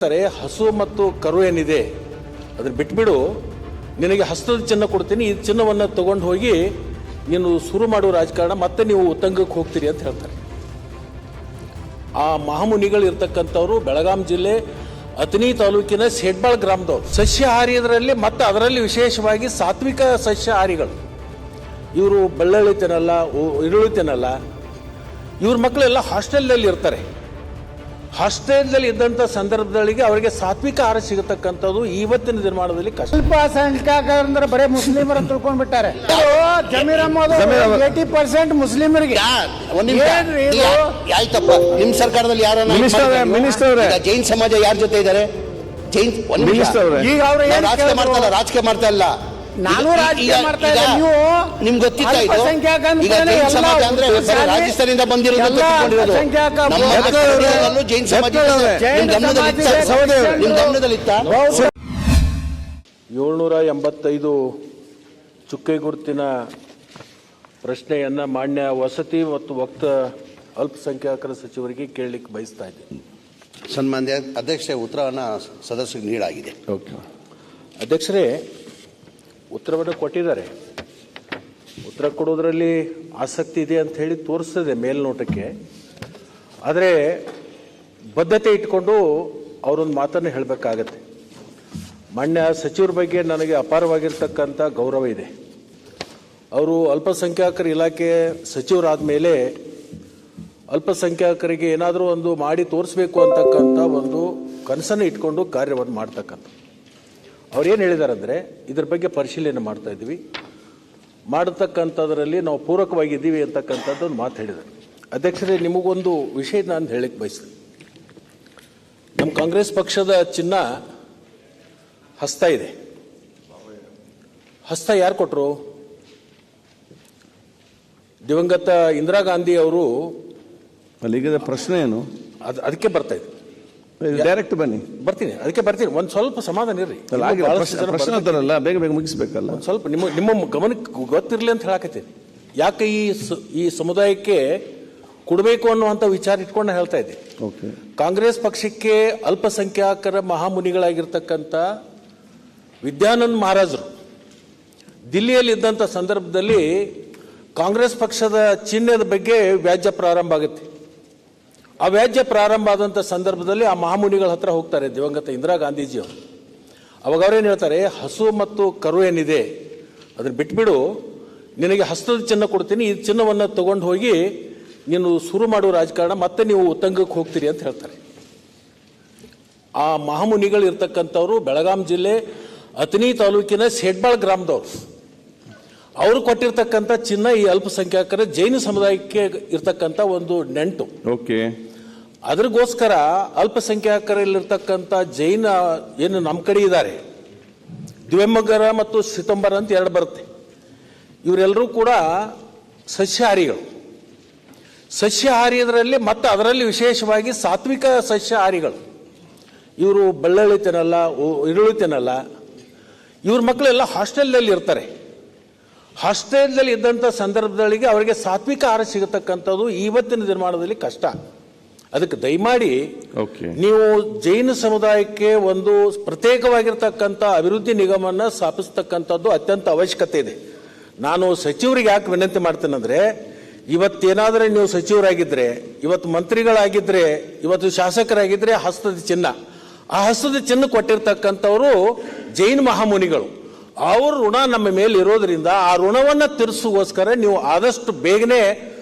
ಹಸು ಮತ್ತು ಕರು ಏನಿದೆ ಅದನ್ನ ಬಿಟ್ಬಿಡು, ನಿನಗೆ ಹಸ್ತದ ಚಿನ್ನ ಕೊಡ್ತೀನಿ, ಈ ಚಿನ್ನವನ್ನು ತಗೊಂಡು ಹೋಗಿ ನೀನು ಶುರು ಮಾಡುವ ರಾಜಕಾರಣ ಮತ್ತೆ ನೀವು ಉತ್ತಂಗಕ್ಕೆ ಹೋಗ್ತೀರಿ ಅಂತ ಹೇಳ್ತಾರೆ. ಆ ಮಹಾಮುನಿಗಳು ಇರ್ತಕ್ಕಂಥವ್ರು ಬೆಳಗಾಂ ಜಿಲ್ಲೆ ಅಥಣಿ ತಾಲೂಕಿನ ಸೇಡ್ಬಾಳ್ ಗ್ರಾಮದವ್ರು. ಸಸ್ಯಾಹಾರಿಯದರಲ್ಲಿ ಮತ್ತು ಅದರಲ್ಲಿ ವಿಶೇಷವಾಗಿ ಸಾತ್ವಿಕ ಸಸ್ಯಾಹಾರಿಗಳು. ಇವರು ಬೆಳ್ಳುಳ್ಳಿ ತಿನ್ನಲ್ಲ, ಈರುಳ್ಳಿ ತಿನ್ನಲ್ಲ. ಇವ್ರ ಮಕ್ಕಳೆಲ್ಲ ಹಾಸ್ಟೆಲ್ನಲ್ಲಿ ಇರ್ತಾರೆ. ಹಾಸ್ಟೆಲ್ನಲ್ಲಿ ಇದ್ದಂಥ ಸಂದರ್ಭದೊಳಗೆ ಅವರಿಗೆ ಸಾತ್ವಿಕ ಆಹಾರ ಸಿಗತಕ್ಕಂಥದ್ದು ಇವತ್ತಿನ ದಿನಮಾನದಲ್ಲಿ ಕಷ್ಟ. ಸ್ವಲ್ಪ ಸಂಖ್ಯಾಕರಂದ್ರೆ ಬರೀ ಮುಸ್ಲಿಮರ ತಿಳ್ಕೊಂಡ್ಬಿಟ್ಟಾರೆ. ಜಮೀರ್ ಅಹ್ಮದ್ 80% ಮುಸ್ಲಿಮರಿಗೆ. ಆಯ್ತಪ್ಪ, ನಿಮ್ ಸರ್ಕಾರದಲ್ಲಿ ಯಾರು ಮಿನಿಸ್ಟರ್ ಜೈನ್ ಸಮಾಜ ಯಾರ ಜೊತೆ ಇದ್ದಾರೆ? ಜೈನ್ ಈಗ ಅವ್ರು ರಾಜಕೀಯ ಮಾಡ್ತಾ ಇಲ್ಲ. ನಾನು ರಾಜಕೀಯ ಮಾಡ್ತಾ ಇದ್ದೆ. ನೀವು ನಿಮ್ಗೆ ಗೊತ್ತಿತ್ತಾ ಇದು? ಈಗ ಜೈನ್ ಸಮಾಜ ಅಂದ್ರೆ ರಾಜಸ್ಥಾನದಿಂದ ಬಂದಿರೋದು ಜೈನ್ ಸಮಾಜ ನಿಮ್ ಗಮನದಲ್ಲಿತ್ತ? 785 ಚುಕ್ಕೆ ಗುರುತಿನ ಪ್ರಶ್ನೆಯನ್ನ ಮಾನ್ಯ ವಸತಿ ಮತ್ತು ವಕ್ತ ಅಲ್ಪಸಂಖ್ಯಾತರ ಸಚಿವರಿಗೆ ಕೇಳಲಿಕ್ಕೆ ಬಯಸ್ತಾ ಇದ್ದೀನಿ. ಸನ್ಮಾನ್ಯ ಅಧ್ಯಕ್ಷರೇ, ಉತ್ತರವನ್ನು ಸದಸ್ಯರಿಗೆ ನೀಡಲಾಗಿದೆ. ಓಕೆ ಅಧ್ಯಕ್ಷರೇ, ಉತ್ತರವನ್ನು ಕೊಟ್ಟಿದ್ದಾರೆ. ಉತ್ತರ ಕೊಡೋದ್ರಲ್ಲಿ ಆಸಕ್ತಿ ಇದೆ ಅಂತ ಹೇಳಿ ತೋರಿಸ್ತದೆ ಮೇಲ್ನೋಟಕ್ಕೆ. ಆದರೆ ಬದ್ಧತೆ ಇಟ್ಕೊಂಡು ಅವರೊಂದು ಮಾತನ್ನು ಹೇಳಬೇಕಾಗತ್ತೆ. ಮಾನ್ಯ ಸಚಿವರ ಬಗ್ಗೆ ನನಗೆ ಅಪಾರವಾಗಿರ್ತಕ್ಕಂಥ ಗೌರವ ಇದೆ. ಅವರು ಅಲ್ಪಸಂಖ್ಯಾತರ ಇಲಾಖೆ ಸಚಿವರಾದ ಮೇಲೆ ಅಲ್ಪಸಂಖ್ಯಾತರಿಗೆ ಏನಾದರೂ ಒಂದು ಮಾಡಿ ತೋರಿಸ್ಬೇಕು ಅಂತಕ್ಕಂಥ ಒಂದು ಕನಸನ್ನು ಇಟ್ಕೊಂಡು ಕಾರ್ಯವನ್ನು ಮಾಡ್ತಕ್ಕಂಥ ಅವ್ರೇನು ಹೇಳಿದ್ದಾರೆ ಅಂದರೆ, ಇದ್ರ ಬಗ್ಗೆ ಪರಿಶೀಲನೆ ಮಾಡ್ತಾ ಇದ್ದೀವಿ, ಮಾಡತಕ್ಕಂಥದ್ರಲ್ಲಿ ನಾವು ಪೂರಕವಾಗಿದ್ದೀವಿ ಅಂತಕ್ಕಂಥದ್ದು ಒಂದು ಮಾತು ಹೇಳಿದ್ದಾರೆ. ಅಧ್ಯಕ್ಷರೇ, ನಿಮಗೊಂದು ವಿಷಯ ನಾನು ಹೇಳಕ್ಕೆ ಬಯಸ್ತೀನಿ. ನಮ್ಮ ಕಾಂಗ್ರೆಸ್ ಪಕ್ಷದ ಚಿನ್ನ ಹಸ್ತ ಇದೆ. ಹಸ್ತ ಯಾರು ಕೊಟ್ಟರು? ದಿವಂಗತ ಇಂದಿರಾ ಗಾಂಧಿ ಅವರು. ಅಲ್ಲಿಗೆ ಪ್ರಶ್ನೆ ಏನು? ಅದಕ್ಕೆ ಬರ್ತಾ ಇದೆ. ಡೈರೆಕ್ಟ್ ಬನ್ನಿ, ಬರ್ತೀನಿ. ಅದಕ್ಕೆ ಬರ್ತೀನಿ. ಒಂದು ಸ್ವಲ್ಪ ಸಮಾಧಾನ ಇರ್ರಿ. ಪ್ರಶ್ನೆ ಅಂತಾರಲ್ಲ, ಬೇಗ ಬೇಗ ಮುಗಿಸ್ಬೇಕಲ್ಲ. ಒಂದು ಸ್ವಲ್ಪ ನಿಮ್ಮ ಗಮನಕ್ಕೆ ಗೊತ್ತಿರಲಿ ಅಂತ ಹೇಳಕತ್ತೀನಿ. ಯಾಕೆ ಈ ಸಮುದಾಯಕ್ಕೆ ಕೊಡಬೇಕು ಅನ್ನುವಂಥ ವಿಚಾರ ಇಟ್ಕೊಂಡು ಹೇಳ್ತಾ ಇದ್ದೆ. ಕಾಂಗ್ರೆಸ್ ಪಕ್ಷಕ್ಕೆ ಅಲ್ಪಸಂಖ್ಯಾತರ ಮಹಾಮುನಿಗಳಾಗಿರ್ತಕ್ಕಂಥ ವಿದ್ಯಾನಂದ ಮಹಾರಾಜರು ದಿಲ್ಲಿಯಲ್ಲಿ ಇದ್ದಂಥ ಸಂದರ್ಭದಲ್ಲಿ ಕಾಂಗ್ರೆಸ್ ಪಕ್ಷದ ಚಿಹ್ನೆದ ಬಗ್ಗೆ ವ್ಯಾಜ್ಯ ಪ್ರಾರಂಭ ಆಗುತ್ತೆ. ಆ ವ್ಯಾಜ್ಯ ಪ್ರಾರಂಭ ಆದಂಥ ಸಂದರ್ಭದಲ್ಲಿ ಆ ಮಹಾಮುನಿಗಳ ಹತ್ರ ಹೋಗ್ತಾರೆ ದಿವಂಗತ ಇಂದಿರಾ ಗಾಂಧೀಜಿಯವರು. ಅವಾಗ ಅವ್ರೇನು ಹೇಳ್ತಾರೆ, ಹಸು ಮತ್ತು ಕರು ಏನಿದೆ ಅದನ್ನು ಬಿಟ್ಬಿಡು, ನಿನಗೆ ಹಸ್ತದ ಚಿನ್ನ ಕೊಡ್ತೀನಿ, ಈ ಚಿನ್ನವನ್ನು ತಗೊಂಡು ಹೋಗಿ ನೀನು ಶುರು ಮಾಡುವ ರಾಜಕಾರಣ ಮತ್ತೆ ನೀವು ಉತ್ತಂಗಕ್ಕೆ ಹೋಗ್ತೀರಿ ಅಂತ ಹೇಳ್ತಾರೆ. ಆ ಮಹಾಮುನಿಗಳು ಇರ್ತಕ್ಕಂಥವ್ರು ಬೆಳಗಾಂ ಜಿಲ್ಲೆ ಅಥಣಿ ತಾಲೂಕಿನ ಸೇಡ್ಬಾಳ್ ಗ್ರಾಮದವ್ರು. ಅವರು ಕೊಟ್ಟಿರ್ತಕ್ಕಂಥ ಚಿನ್ನ ಈ ಅಲ್ಪಸಂಖ್ಯಾತರ ಜೈನ ಸಮುದಾಯಕ್ಕೆ ಇರ್ತಕ್ಕಂಥ ಒಂದು ನೆಂಟು. ಓಕೆ, ಅದ್ರಗೋಸ್ಕರ ಅಲ್ಪಸಂಖ್ಯಾತರಲ್ಲಿರ್ತಕ್ಕಂಥ ಜೈನ ಏನು ನಮ್ಮ ಕಡೆ ಇದ್ದಾರೆ, ದಿವೆಂಬಗರ ಮತ್ತು ಸಿತಂಬರ ಅಂತ ಎರಡು ಬರುತ್ತೆ. ಇವರೆಲ್ಲರೂ ಕೂಡ ಸಸ್ಯಾಹಾರಿಗಳು. ಸಸ್ಯಾಹಾರಿಯದರಲ್ಲಿ ಮತ್ತು ಅದರಲ್ಲಿ ವಿಶೇಷವಾಗಿ ಸಾತ್ವಿಕ ಸಸ್ಯಾಹಾರಿಗಳು. ಇವರು ಬೆಳ್ಳುಳ್ಳಿ ತಿನ್ನಲ್ಲ, ಈರುಳ್ಳಿ ತಿನ್ನಲ್ಲ. ಇವ್ರ ಮಕ್ಕಳೆಲ್ಲ ಹಾಸ್ಟೆಲ್ನಲ್ಲಿ ಇರ್ತಾರೆ. ಹಾಸ್ಟೆಲ್ನಲ್ಲಿ ಇದ್ದಂಥ ಸಂದರ್ಭದೊಳಗೆ ಅವರಿಗೆ ಸಾತ್ವಿಕ ಆಹಾರ ಸಿಗತಕ್ಕಂಥದ್ದು ಇವತ್ತಿನ ದಿನಮಾನದಲ್ಲಿ ಕಷ್ಟ. ಅದಕ್ಕೆ ದಯಮಾಡಿ ನೀವು ಜೈನ ಸಮುದಾಯಕ್ಕೆ ಒಂದು ಪ್ರತ್ಯೇಕವಾಗಿರ್ತಕ್ಕಂಥ ಅಭಿವೃದ್ಧಿ ನಿಗಮವನ್ನು ಸ್ಥಾಪಿಸ್ತಕ್ಕಂಥದ್ದು ಅತ್ಯಂತ ಅವಶ್ಯಕತೆ ಇದೆ. ನಾನು ಸಚಿವರಿಗೆ ಯಾಕೆ ವಿನಂತಿ ಮಾಡ್ತೇನೆಂದರೆ, ಇವತ್ತೇನಾದರೆ ನೀವು ಸಚಿವರಾಗಿದ್ದರೆ, ಇವತ್ತು ಮಂತ್ರಿಗಳಾಗಿದ್ದರೆ, ಇವತ್ತು ಶಾಸಕರಾಗಿದ್ದರೆ ಹಸ್ತದ ಚಿನ್ನ, ಆ ಹಸ್ತದ ಚಿನ್ನ ಕೊಟ್ಟಿರ್ತಕ್ಕಂಥವರು ಜೈನ ಮಹಾಮುನಿಗಳು. ಅವ್ರ ಋಣ ನಮ್ಮ ಮೇಲೆ ಇರೋದ್ರಿಂದ ಆ ಋಣವನ್ನು ತೀರಿಸುಗೋಸ್ಕರ ನೀವು ಆದಷ್ಟು ಬೇಗನೆ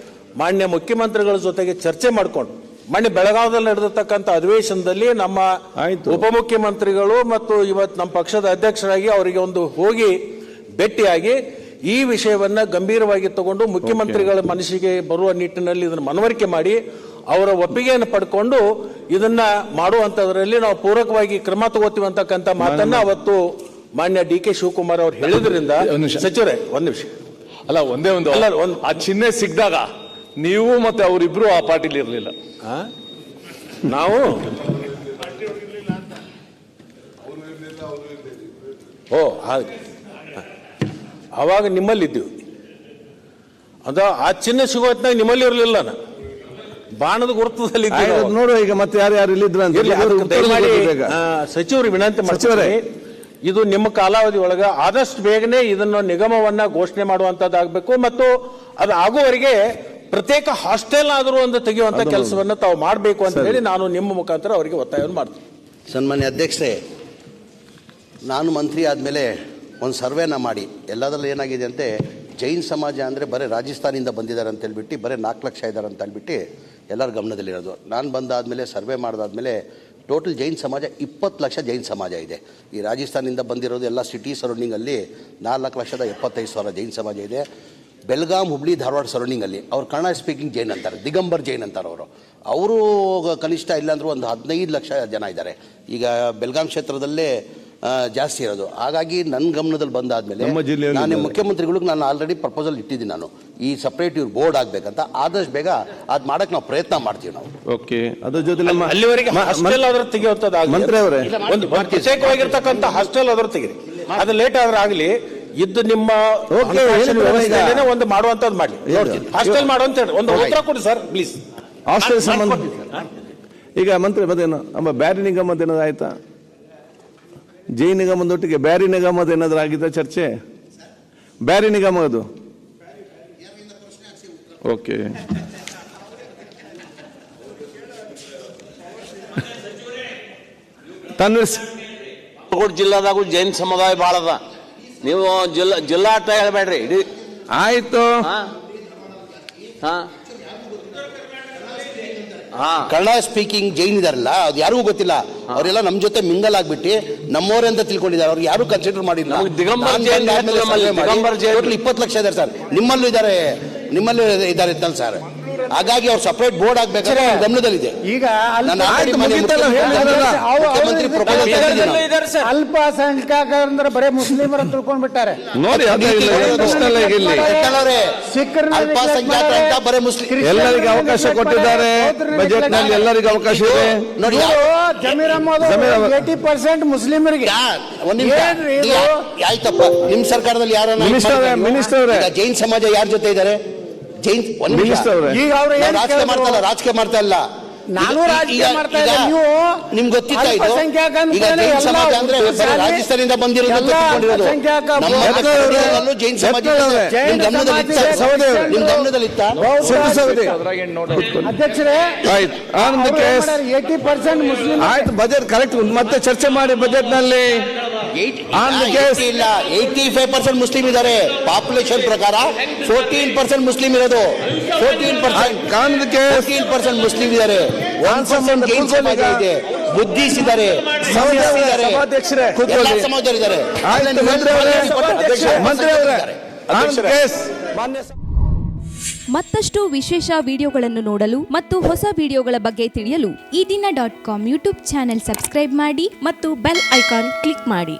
ಮಾನ್ಯ ಮುಖ್ಯಮಂತ್ರಿಗಳ ಜೊತೆಗೆ ಚರ್ಚೆ ಮಾಡಿಕೊಂಡು, ಮಾನ್ಯ ಬೆಳಗಾವದಲ್ಲಿ ನಡೆದಿರ್ತಕ್ಕಂಥ ಅಧಿವೇಶನದಲ್ಲಿ ನಮ್ಮ ಉಪಮುಖ್ಯಮಂತ್ರಿಗಳು ಮತ್ತು ಇವತ್ತು ನಮ್ಮ ಪಕ್ಷದ ಅಧ್ಯಕ್ಷರಾಗಿ ಅವರಿಗೆ ಒಂದು ಹೋಗಿ ಭೇಟಿಯಾಗಿ ಈ ವಿಷಯವನ್ನ ಗಂಭೀರವಾಗಿ ತಗೊಂಡು ಮುಖ್ಯಮಂತ್ರಿಗಳ ಮನಸ್ಸಿಗೆ ಬರುವ ನಿಟ್ಟಿನಲ್ಲಿ ಇದನ್ನು ಮನವರಿಕೆ ಮಾಡಿ ಅವರ ಒಪ್ಪಿಗೆಯನ್ನು ಪಡ್ಕೊಂಡು ಇದನ್ನ ಮಾಡುವಂಥದ್ರಲ್ಲಿ ನಾವು ಪೂರಕವಾಗಿ ಕ್ರಮ ತಗೋತೀವಿ ಅಂತಕ್ಕಂಥ ಮಾತನ್ನ ಅವತ್ತು ಮಾನ್ಯ ಡಿ ಕೆ ಶಿವಕುಮಾರ್ ಅವರು ಹೇಳಿದ್ರಿಂದ. ಸಚಿವರೇ, ಒಂದು ನಿಮಿಷ ಅಲ್ಲ, ಒಂದೇ ಒಂದು ಆ ಚಿಹ್ನೆ ಸಿಕ್ಕಿದಾಗ ನೀವು ಮತ್ತೆ ಅವರಿಬ್ರು ಆ ಪಾರ್ಟಿಲಿ ಇರಲಿಲ್ಲ. ನಾವು ಅವಾಗ ನಿಮ್ಮಲ್ಲಿದ್ದೀವಿ. ಆ ಚಿಹ್ನೆ ಸಿಗೋ ಹೊತ್ತಿನಾಗ ನಿಮ್ಮಲ್ಲಿ ಇರಲಿಲ್ಲ. ಬಾಣದ ಗುರುತದಲ್ಲಿ ಇದ್ದೀವಿ ಆಯ್ತು, ನಾವು. ನೋಡುವ ಈಗ ಮತ್ತೆ ಯಾರು ಇಲ್ಲಿದ್ರ ಅಂತ ಇರ್ಲಿ, ಇವ್ರು ಅದಕ್ಕೆ ಉತ್ತರ ದಯಮಾಡಿ ಕೊಡ್ಬೇಕು ಈಗ. ಸಚಿವರು ವಿನಂತಿ ಸಚಿವರೇ. ಮಾಡ್ತಾರೆ, ಇದು ನಿಮ್ಮ ಕಾಲಾವಧಿ ಒಳಗ ಆದಷ್ಟು ಬೇಗನೆ ಇದನ್ನು ನಿಗಮವನ್ನ ಘೋಷಣೆ ಮಾಡುವಂತದ್ದಾಗಬೇಕು ಮತ್ತು ಅದು ಆಗುವವರೆಗೆ ಪ್ರತ್ಯೇಕ ಹಾಸ್ಟೆಲ್ ಆದರೂ ಒಂದು ತೆಗೆಯುವಂತ ಕೆಲಸವನ್ನ ತಾವು ಮಾಡಬೇಕು ಅಂತ ಹೇಳಿ ನಾನು ನಿಮ್ಮ ಮುಖಾಂತರ ಅವರಿಗೆ ಒತ್ತಾಯವನ್ನು ಮಾಡ್ತೀನಿ. ಸನ್ಮಾನ್ಯ ಅಧ್ಯಕ್ಷರೇ, ನಾನು ಮಂತ್ರಿ ಆದಮೇಲೆ ಒಂದು ಸರ್ವೆನ ಮಾಡಿ ಎಲ್ಲದರಲ್ಲಿ ಏನಾಗಿದೆ ಅಂತೆ, ಜೈನ್ ಸಮಾಜ ಅಂದರೆ ಬರೀ ರಾಜಸ್ಥಾನಿಂದ ಬಂದಿದ್ದಾರೆ ಅಂತ ಹೇಳ್ಬಿಟ್ಟು ಬರೀ 4 ಲಕ್ಷ ಇದ್ದಾರೆ ಅಂತ ಹೇಳ್ಬಿಟ್ಟು ಎಲ್ಲರ ಗಮನದಲ್ಲಿರೋದು. ನಾನು ಬಂದಾದಮೇಲೆ ಸರ್ವೆ ಮಾಡಿದಾದ್ಮೇಲೆ ಟೋಟಲ್ ಜೈನ್ ಸಮಾಜ 20 ಲಕ್ಷ ಜೈನ್ ಸಮಾಜ ಇದೆ. ಈ ರಾಜಸ್ಥಾನಿಂದ ಬಂದಿರೋದು ಎಲ್ಲ ಸಿಟಿ ಸರೌಂಡಿಂಗಲ್ಲಿ 4,75,000 ಜೈನ್ ಸಮಾಜ ಇದೆ. ಬೆಲ್ಗಾಂ, ಹುಬ್ಳಿ, ಧಾರವಾಡ ಸರೌಂಡಿಂಗಲ್ಲಿ ಅವ್ರು ಕನ್ನಡ ಸ್ಪೀಕಿಂಗ್ ಜೈನ್ ಅಂತಾರೆ, ದಿಗಂಬರ್ ಜೈನ್ ಅಂತಾರೆ ಅವರು ಕನಿಷ್ಠ ಇಲ್ಲಾಂದ್ರೂ ಒಂದು 15 ಲಕ್ಷ ಜನ ಇದ್ದಾರೆ. ಈಗ ಬೆಲ್ಗಾಂ ಕ್ಷೇತ್ರದಲ್ಲೇ ಜಾಸ್ತಿ ಇರೋದು. ಹಾಗಾಗಿ ನನ್ನ ಗಮನದಲ್ಲಿ ಬಂದಾದ್ಮೇಲೆ ನಾನು ಮುಖ್ಯಮಂತ್ರಿಗಳಿಗೆ ನಾನು ಆಲ್ರೆಡಿ ಪ್ರಪೋಸಲ್ ಇಟ್ಟಿದ್ದೀನಿ. ನಾನು ಈ ಸಪ್ರೇಟ್ ಇವ್ರು ಬೋರ್ಡ್ ಆಗ್ಬೇಕಂತ ಆದಷ್ಟು ಬೇಗ ಅದ್ ಮಾಡಕ್ ನಾವು ಪ್ರಯತ್ನ ಮಾಡ್ತೀವಿ ನಾವು. ಓಕೆ, ಅದ್ರ ಜೊತೆ ಅಲ್ಲಿವರೆಗೆ ಹಾಸ್ಟೆಲ್ ಆದ್ರೆ ತೆಗೆಯುವಂತದ್ದು ಮಂತ್ರಿ ಅವರೇ, ಒಂದು ಪ್ರತ್ಯೇಕವಾಗಿರ್ತಕ್ಕಂಥ ಹಾಸ್ಟೆಲ್ ಆದ್ರೂ ತೆಗಿರಿ, ಅದು ಲೇಟ್ ಆದ್ರೆ ಆಗಲಿ, ಇದ್ದು ನಿಮ್ಮ ವ್ಯವಸ್ಥೆಯಲ್ಲೇನೆ ಒಂದು ಮಾಡುವಂತದ್ದು ಮಾಡಿ, ಹಾಸ್ಟೆಲ್ ಮಾಡುವಂತ ಹೇಳಿ ಒಂದು ಉತ್ತರ ಕೊಡಿ ಸರ್ ಪ್ಲೀಸ್. ಹಾಸ್ಟೆಲ್ ಸಂಬಂಧ ಈಗ ಮಂತ್ರಿ ಮತ್ತೇನು ಅಮ್ಮ ಬ್ಯಾರಿ ನಿಗಮದ ಏನಾದ್ರು ಆಯ್ತಾ? ಜೈ ನಿಗಮದೊಟ್ಟಿಗೆ ಬ್ಯಾರಿ ನಿಗಮದ ಏನಾದ್ರು ಆಗಿದ್ದ ಚರ್ಚೆ? ಬ್ಯಾರಿ ನಿಗಮ ಅದು ಓಕೆ. ಬಾಗಲಕೋಟೆ ಜಿಲ್ಲಾದಾಗೂ ಜೈನ್ ಸಮುದಾಯ ಭಾಳ ಅದ. ನೀವು ಜಿಲ್ಲಾ ಅಟ್ಟ ಹೇಳ್ಬೇಡ್ರಿ ಇಡೀ. ಆಯ್ತು, ಕನ್ನಡ ಸ್ಪೀಕಿಂಗ್ ಜೈನ್ ಇದಾರಲ್ಲ, ಅದು ಯಾರಿಗೂ ಗೊತ್ತಿಲ್ಲ. ಅವರೆಲ್ಲ ನಮ್ಮ ಜೊತೆ ಮಿಂಗಲ್ ಆಗ್ಬಿಟ್ಟು ನಮ್ಮವರೇ ಅಂತ ತಿಳ್ಕೊಂಡಿದ್ದಾರೆ. ಅವ್ರಿಗೆ ಯಾರು ಕನ್ಸಿಡರ್ ಮಾಡಿಲ್ಲ. ದಿಗಂಬರ್ ಜೈನ್ 20 ಲಕ್ಷ ಇದ್ದಾರೆ ಸರ್. ನಿಮ್ಮಲ್ಲೂ ಇದ್ದಾರೆ ಇತ್ತಲ್ಲ ಸರ್. ಹಾಗಾಗಿ ಅವ್ರು ಸಪರೇಟ್ ಬೋರ್ಡ್ ಆಗ್ಬೇಕಾದ್ರೆ ಗಮನದಲ್ಲಿದೆ. ಈಗ ಅಲ್ಪಸಂಖ್ಯಾತರಂದ್ರೆ ಬರೇ ಮುಸ್ಲಿಮರ ತಿಳ್ಕೊಂಡ್ಬಿಟ್ಟಾರೆ ನೋಡಿ, ಅಲ್ಪಸಂಖ್ಯಾತ ಅಂತ ಬರೇ ಮುಸ್ಲಿಂ ಎಲ್ಲರಿಗೂ ಅವಕಾಶ ಕೊಟ್ಟಿದ್ದಾರೆ ಬಜೆಟ್ ನಲ್ಲಿ, ಎಲ್ಲರಿಗೂ ಅವಕಾಶ ಇದೆ ನೋಡಿ. ಜಮೀರ್ ಅಹ್ಮದ್ 80% ಮುಸ್ಲಿಮರಿಗೆ. ಆಯ್ತಪ್ಪ, ನಿಮ್ ಸರ್ಕಾರದಲ್ಲಿ ಯಾರು ಮಿನಿಸ್ಟರ್ ಜೈನ್ ಸಮಾಜ ಯಾರ ಜೊತೆ ಇದ್ದಾರೆ? ಜೈನ್ ಈಗ ಅವ್ರು ರಾಜಕೀಯ ಮಾಡ್ತಾ ಇಲ್ಲ. ನಾನು ರಾಜಕೀಯ ಮಾಡ್ತಾ ಇಲ್ಲ. ನೀವು ನಿಮ್ಗೆ ಗೊತ್ತಿತ್ತಾ ಇದು? ಈಗ ಜೈನ್ ಸಮಾಜ ಅಂದ್ರೆ ರಾಜಸ್ಥಾನದಿಂದ ಬಂದಿರೋದು ಜೈನ್ ಸಮಾಜ ನಿಮ್ ಗಮನದಲ್ಲಿತ್ತ? ಅಧ್ಯಕ್ಷರೇ, 80% ಮುಸ್ಲಿಂ. ಆಯ್ತು, ಬಜೆಟ್ ಕರೆಕ್ಟ್ ಮತ್ತೆ ಚರ್ಚೆ ಮಾಡಿ. ಬಜೆಟ್ ನಲ್ಲಿ 85% ಮುಸ್ಲಿಂ ಇದ್ದಾರೆ. ಪಾಪ್ಯುಲೇಷನ್ ಪ್ರಕಾರ 14% ಮುಸ್ಲಿಂ ಇರೋದು. 14% ಮುಸ್ಲಿಂ ಇದ್ದಾರೆ. 1% ಜೈನ್ ಸಮಾಜ ಇದೆ, ಬುದ್ಧಿಸ್ಟ್ ಇದ್ದಾರೆ, ಸಮಾಜದಲ್ಲಿದ್ದಾರೆ. ಮತ್ತಷ್ಟು ವಿಶೇಷ ವಿಡಿಯೋಗಳನ್ನು ನೋಡಲು ಮತ್ತು ಹೊಸ ವಿಡಿಯೋಗಳ ಬಗ್ಗೆ ತಿಳಿಯಲು ಈ ದಿನ .com ಯೂಟ್ಯೂಬ್ ಚಾನೆಲ್ ಸಬ್ಸ್ಕ್ರೈಬ್ ಮಾಡಿ ಮತ್ತು ಬೆಲ್ ಐಕಾನ್ ಕ್ಲಿಕ್ ಮಾಡಿ.